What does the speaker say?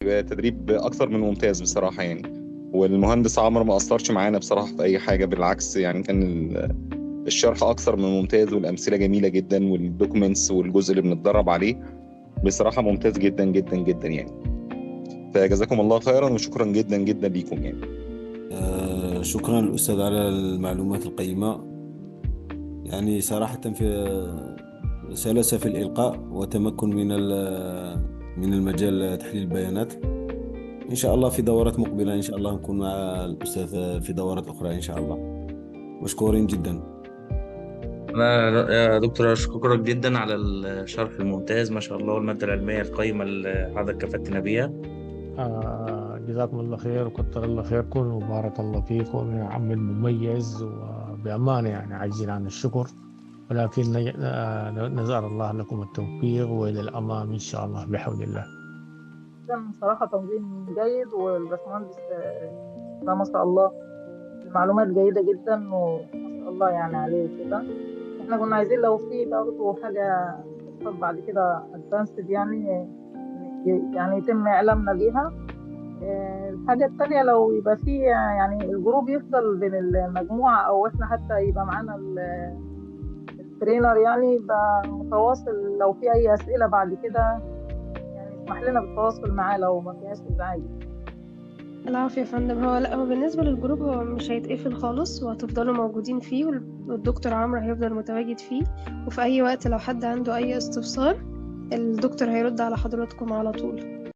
تدريب اكثر من ممتاز بصراحه يعني. والمهندس عمرو ما اثرش معانا بصراحه في اي حاجه، بالعكس يعني كان الشرح اكثر من ممتاز، والامثله جميله جدا، والدوكيومنتس والجزء اللي بنتدرب عليه بصراحه ممتاز جدا جدا جدا يعني. فجزاكم الله خيرا، وشكرا جدا جدا ليكم يعني. شكرا الأستاذ على المعلومات القيمة. يعني صراحة في سلاسة في الإلقاء وتمكن من المجال تحليل البيانات. إن شاء الله في دورات مقبلة إن شاء الله نكون مع الأستاذ في دورات أخرى إن شاء الله. مشكورين جدا. أنا يا دكتور أشكرك جدا على الشرح الممتاز ما شاء الله، والمادة العلمية القيمة اللي حضرتك كفتنا بيها. جزاكم الله خير وكتر الله خيركم وبارك الله فيكم يا عم المميز، وبأمانة يعني عايزين عن الشكر، ولكن نسأل الله لكم التوفيق وإلى الأمام إن شاء الله بحول الله. كان صراحة تنظيم جيد، والباشمهندس ده ما شاء الله المعلومات جيدة جدا وما شاء الله يعني عليه كده. احنا كنا عايزين لو في برضه حاجة تحصل بعد كده ادفانسد يعني يتم إعلامنا بيها. الحاجة التانية لو يبقى في يعني الجروب يفضل بين المجموعة، أو إحنا حتى يبقى معانا الترينر، يعني يبقى متواصل لو في أي أسئلة بعد كده، يعني يسمح لنا بالتواصل معاه لو ما فيهاش إزعاج. العافية يا فندم. هو بالنسبة للجروب هو مش هيتقفل خالص، وهتفضلوا موجودين فيه، والدكتور عمرو هيفضل متواجد فيه، وفي أي وقت لو حد عنده أي استفسار الدكتور هيرد على حضراتكم على طول.